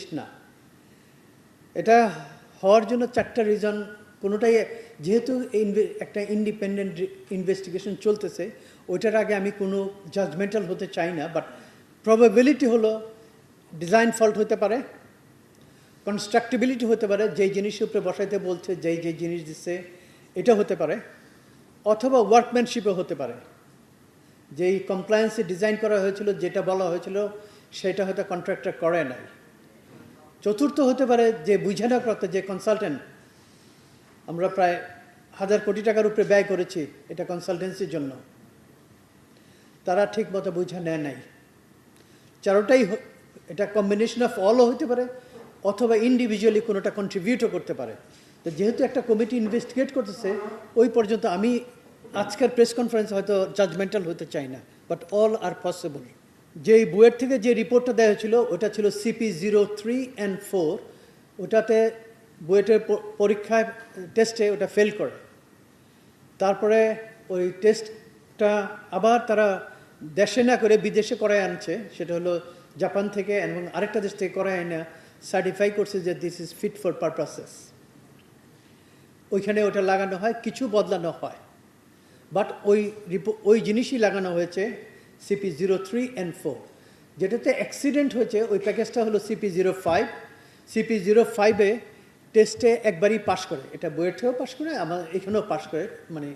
List না। এটা হওয়ার জন্য 4টা রিজন। কোনোটাই, যেহেতু একটা ইন্ডিপেন্ডেন্ট ইনভেস্টিগেশন চলতেছে, ওইটার আগে আমি কোনো জাজমেন্টাল হতে চাই না, বাট প্রবাবিলিটি হলো ডিজাইন ফল্ট হতে পারে, কনস্ট্রাক্টিবিলিটি হতে পারে, যেই জিনিসের উপরে বসাইতে বলছে, যেই জিনিস দিচ্ছে এটা হতে পারে, অথবা ওয়ার্কম্যানশিপও হতে পারে। যেই কমপ্লায়েন্সে ডিজাইন করা হয়েছিল, যেটা বলা হয়েছিল সেটা হয়তো কন্ট্রাক্টর করে নাই। চতুর্থ হতে পারে যে বুঝানোর কথা, যে কনসালটেন্ট, আমরা প্রায় 1000 কোটি টাকার উপরে ব্যয় করেছি এটা কনসালটেন্সির জন্য, তারা ঠিক মতো বুঝা নেয় নাই। চারোটাই, এটা কম্বিনেশন অফ অলও হতে পারে, অথবা ইন্ডিভিজুয়ালি কোনোটা কন্ট্রিবিউটও করতে পারে। তো যেহেতু একটা কমিটি ইনভেস্টিগেট করতেছে, ওই পর্যন্ত আমি আজকের প্রেস কনফারেন্স হয়তো জাজমেন্টাল হতে চাই না, বাট অল আর পসিবল। যেই বুয়েট থেকে যে রিপোর্টটা দেওয়া হয়েছিল ওটা ছিল CP03 and 4। ওটাতে বুয়েটের পরীক্ষায় টেস্টে ওটা ফেল করে। তারপরে ওই টেস্টটা আবার তারা দেশে না করে বিদেশে করায় আনছে, সেটা হলো জাপান থেকে, এবং আরেকটা দেশ থেকে করায় আনা সার্টিফাই করছে যে this is fit for purposes. ওইখানে ওটা লাগানো হয়, কিছু বদলানো হয়, বাট ওই জিনিসই লাগানো হয়েছে CP03 and 4। যেটাতে অ্যাক্সিডেন্ট হয়েছে ওই প্যাকেজটা হলো CP05। CP05-এ টেস্টে একবারই পাশ করে, এটা বুয়েটেও পাশ করে, আমার এখানেও পাশ করে, মানে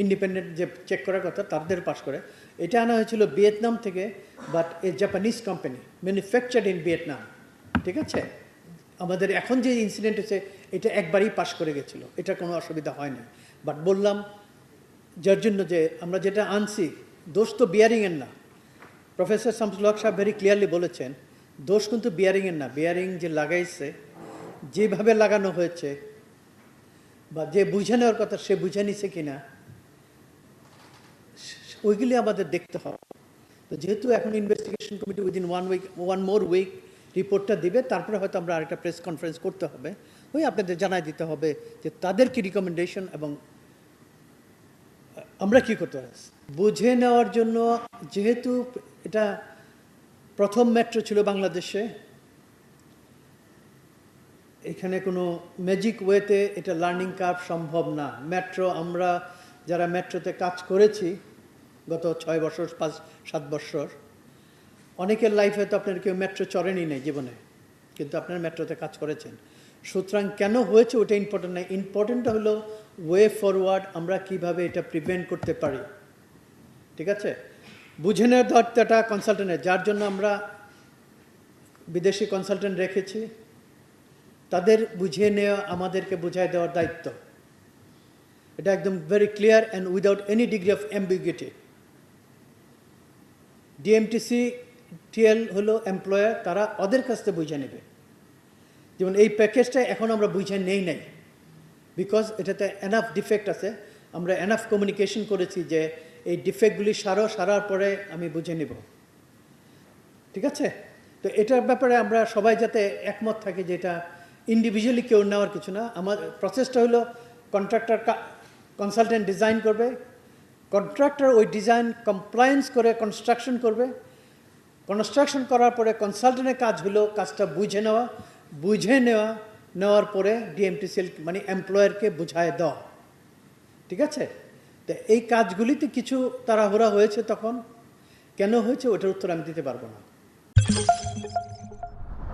ইন্ডিপেন্ডেন্ট যে চেক করার কথা তাদের পাশ করে। এটা আনা হয়েছিল ভিয়েতনাম থেকে, but A Japanese company, manufactured in Vietnam. ঠিক আছে, আমাদের এখন যে ইনসিডেন্ট হচ্ছে এটা একবারই পাশ করে গেছিলো, এটা কোনো অসুবিধা হয় না। বাট বললাম যার জন্য যে আমরা যেটা আনছি, দোষ তো বিয়ারিংয়ের না। প্রফেসর শামসুল হক সাহেব ভেরি ক্লিয়ারলি বলেছেন, দোষ কিন্তু বিয়ারিংয়ের না। বিয়ারিং যে লাগাইছে, যেভাবে লাগানো হয়েছে, বা যে বুঝে নেওয়ার কথা সে বুঝে নিছে কিনা, ওইগুলি আমাদের দেখতে হবে। তো যেহেতু এখন investigation committee within 1 more week রিপোর্টটা দিবে, তারপরে হয়তো আমরা আরেকটা প্রেস কনফারেন্স করতে হবে, ওই আপনাদের জানাই দিতে হবে যে তাদের কি রিকমেন্ডেশন এবং আমরা কি করতে পারি বুঝে নেওয়ার জন্য। যেহেতু এটা প্রথম মেট্রো ছিল বাংলাদেশে, এখানে কোনো ম্যাজিক ওয়েতে এটা লার্নিং কার্ভ সম্ভব না। মেট্রো, আমরা যারা মেট্রোতে কাজ করেছি গত 6 বছর 5-7 বছর, অনেকের লাইফে তো আপনার কেউ মেট্রো চড়েনি নেই জীবনে, কিন্তু আপনারা মেট্রোতে কাজ করেছেন। সুতরাং কেন হয়েছে ওটা ইম্পর্টেন্ট না, ইম্পর্টেন্টটা হলো ওয়ে ফরওয়ার্ড, আমরা কিভাবে এটা প্রিভেন্ট করতে পারি। ঠিক আছে, বুঝে নেওয়ার দায়িত্বটা কনসালটেন্টের, যার জন্য আমরা বিদেশি কনসালটেন্ট রেখেছি, তাদের বুঝিয়ে নেওয়া, আমাদেরকে বুঝাই দেওয়ার দায়িত্ব। এটা একদম very clear and without any degree of ambiguity. ডিএমটিসি TL হলো এমপ্লয়ার, তারা ওদের কাছ থেকে বুঝে নেবে। যেমন এই প্যাকেজটা এখন আমরা বুঝে নেই নাই, বিকজ এটাতে এনাফ ডিফেক্ট আছে। আমরা এনাফ কমিউনিকেশন করেছি যে এই ডিফেক্টগুলি সারার পরে আমি বুঝে নেব। ঠিক আছে, তো এটার ব্যাপারে আমরা সবাই যাতে একমত থাকি যে এটা ইন্ডিভিজুয়ালি কেউ নেওয়ার কিছু না। আমার প্রসেসটা হলো কন্ট্রাক্টর কনসালটেন্ট ডিজাইন করবে, কন্ট্রাক্টর ওই ডিজাইন কমপ্লায়েন্স করে কনস্ট্রাকশন করবে, কনস্ট্রাকশন করার পরে কনসালটেন্টের কাজ হলো কাজটা বুঝে নেওয়ার পরে ডিএমটিসিএল মানে এমপ্লয়ারকে বুঝায় দেওয়া। ঠিক আছে, তো এই কাজগুলিতে কিছু তাড়াহুড়া হয়েছে, তখন কেন হয়েছে ওটার উত্তর আমি দিতে পারবো না।